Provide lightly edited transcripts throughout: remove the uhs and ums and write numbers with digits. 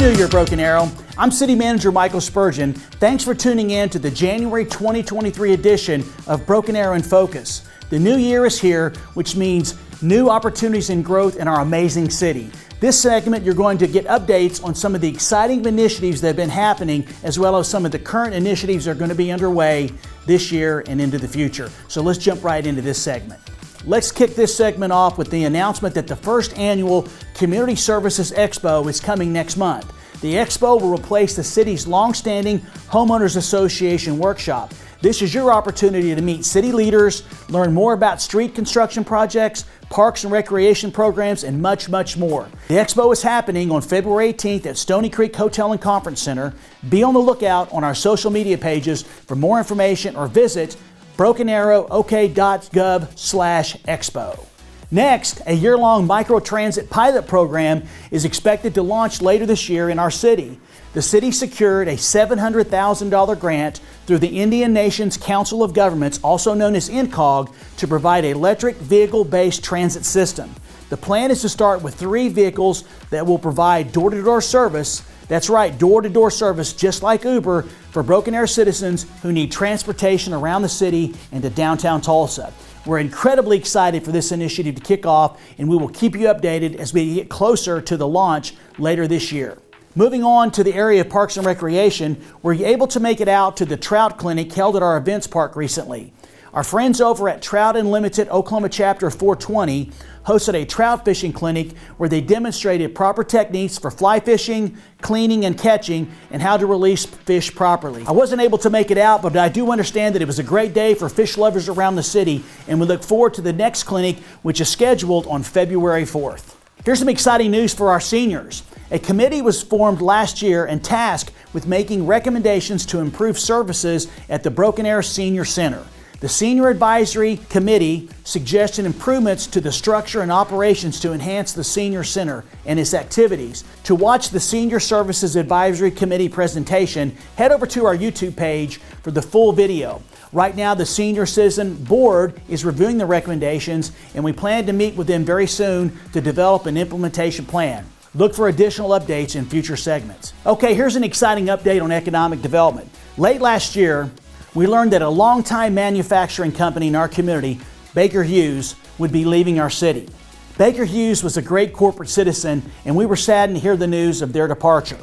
New Year, Broken Arrow. I'm City Manager Michael Spurgeon. Thanks for tuning in to the January 2023 edition of Broken Arrow in Focus. The new year is here, which means new opportunities and growth in our amazing city. This segment, you're going to get updates on some of the exciting initiatives that have been happening, as well as some of the current initiatives that are going to be underway this year and into the future. So let's jump right into this segment. Let's kick this segment off with the announcement that the first annual Community Services Expo is coming next month. The Expo will replace the city's long-standing Homeowners Association workshop. This is your opportunity to meet city leaders, learn more about street construction projects, parks and recreation programs, and much, much more. The Expo is happening on February 18th at Stony Creek Hotel and Conference Center. Be on the lookout on our social media pages for more information or visit brokenarrowok.gov/expo. Next, a year-long microtransit pilot program is expected to launch later this year in our city. The city secured a $700,000 grant through the Indian Nations Council of Governments, also known as INCOG, to provide an electric vehicle-based transit system. The plan is to start with 3 vehicles that will provide door-to-door service. That's right, door-to-door service, just like Uber, for Broken Arrow citizens who need transportation around the city and to downtown Tulsa. We're incredibly excited for this initiative to kick off, and we will keep you updated as we get closer to the launch later this year. Moving on to the area of Parks and Recreation, were you able to make it out to the Trout Clinic held at our events park recently? Our friends over at Trout Unlimited Oklahoma Chapter 420 hosted a trout fishing clinic where they demonstrated proper techniques for fly fishing, cleaning and catching, and how to release fish properly. I wasn't able to make it out, but I do understand that it was a great day for fish lovers around the city, and we look forward to the next clinic, which is scheduled on February 4th. Here's some exciting news for our seniors. A committee was formed last year and tasked with making recommendations to improve services at the Broken Arrow Senior Center. The Senior Advisory Committee suggested improvements to the structure and operations to enhance the Senior Center and its activities. To watch the Senior Services Advisory Committee presentation, head over to our YouTube page for the full video. Right now, the Senior Citizen Board is reviewing the recommendations, and we plan to meet with them very soon to develop an implementation plan. Look for additional updates in future segments. Okay, here's an exciting update on economic development. Late last year, we learned that a longtime manufacturing company in our community, Baker Hughes, would be leaving our city. Baker Hughes was a great corporate citizen, and we were saddened to hear the news of their departure.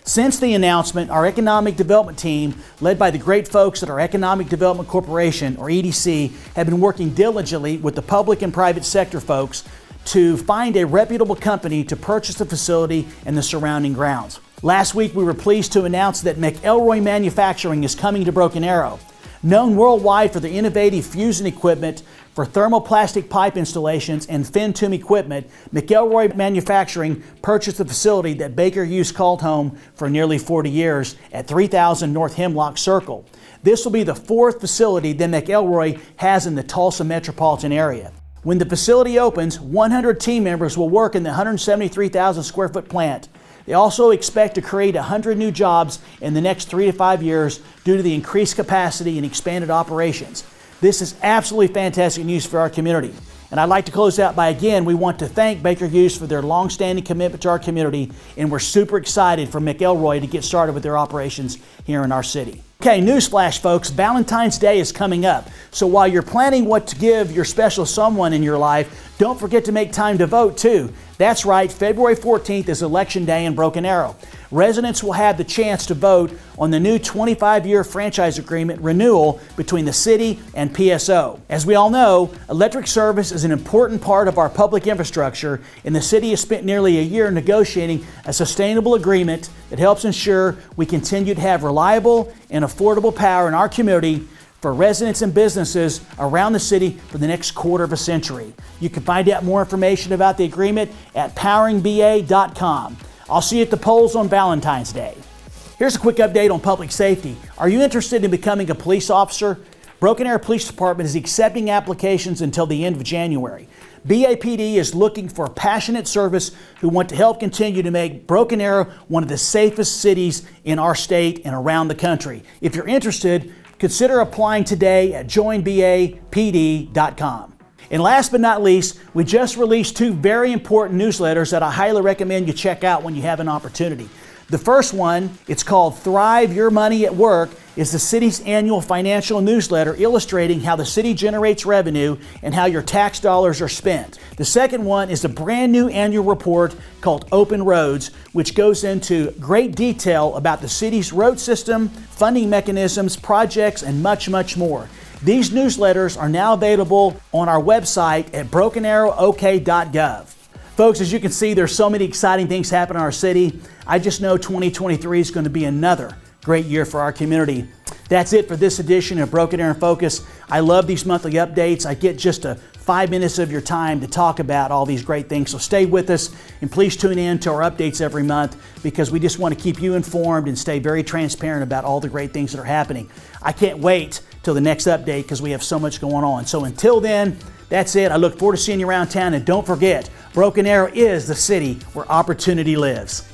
Since the announcement, our economic development team, led by the great folks at our Economic Development Corporation, or EDC, have been working diligently with the public and private sector folks to find a reputable company to purchase the facility and the surrounding grounds. Last week, we were pleased to announce that McElroy Manufacturing is coming to Broken Arrow. Known worldwide for their innovative fusion equipment for thermoplastic pipe installations and fin tube equipment, McElroy Manufacturing purchased the facility that Baker Hughes called home for nearly 40 years at 3000 North Hemlock Circle. This will be the 4th facility that McElroy has in the Tulsa metropolitan area. When the facility opens, 100 team members will work in the 173,000 square foot plant. They also expect to create 100 new jobs in the next 3 to 5 years due to the increased capacity and expanded operations. This is absolutely fantastic news for our community. And I'd like to close out by again, we want to thank Baker Hughes for their long-standing commitment to our community, and we're super excited for McElroy to get started with their operations here in our city. Okay, newsflash folks, Valentine's Day is coming up. So while you're planning what to give your special someone in your life, don't forget to make time to vote too. That's right, February 14th is Election Day in Broken Arrow. Residents will have the chance to vote on the new 25-year franchise agreement renewal between the city and PSO. As we all know, electric service is an important part of our public infrastructure, and the city has spent nearly a year negotiating a sustainable agreement that helps ensure we continue to have reliable and affordable power in our community for residents and businesses around the city for the next quarter of a century. You can find out more information about the agreement at poweringba.com. I'll see you at the polls on Valentine's Day. Here's a quick update on public safety. Are you interested in becoming a police officer? Broken Arrow Police Department is accepting applications until the end of January. BAPD is looking for passionate service who want to help continue to make Broken Arrow one of the safest cities in our state and around the country. If you're interested, consider applying today at joinbapd.com. And last but not least, we just released 2 very important newsletters that I highly recommend you check out when you have an opportunity. The first one, it's called Thrive Your Money at Work, is the city's annual financial newsletter illustrating how the city generates revenue and how your tax dollars are spent. The second one is a brand new annual report called Open Roads, which goes into great detail about the city's road system, funding mechanisms, projects, and much, much more. These newsletters are now available on our website at brokenarrowok.gov. Folks, as you can see, there's so many exciting things happening in our city. I just know 2023 is going to be another great year for our community. That's it for this edition of Broken Arrow in Focus. I love these monthly updates. I get just 5 minutes of your time to talk about all these great things. So stay with us and please tune in to our updates every month because we just want to keep you informed and stay very transparent about all the great things that are happening. I can't wait till the next update because we have so much going on. So until then, that's it. I look forward to seeing you around town, and don't forget, Broken Arrow is the city where opportunity lives.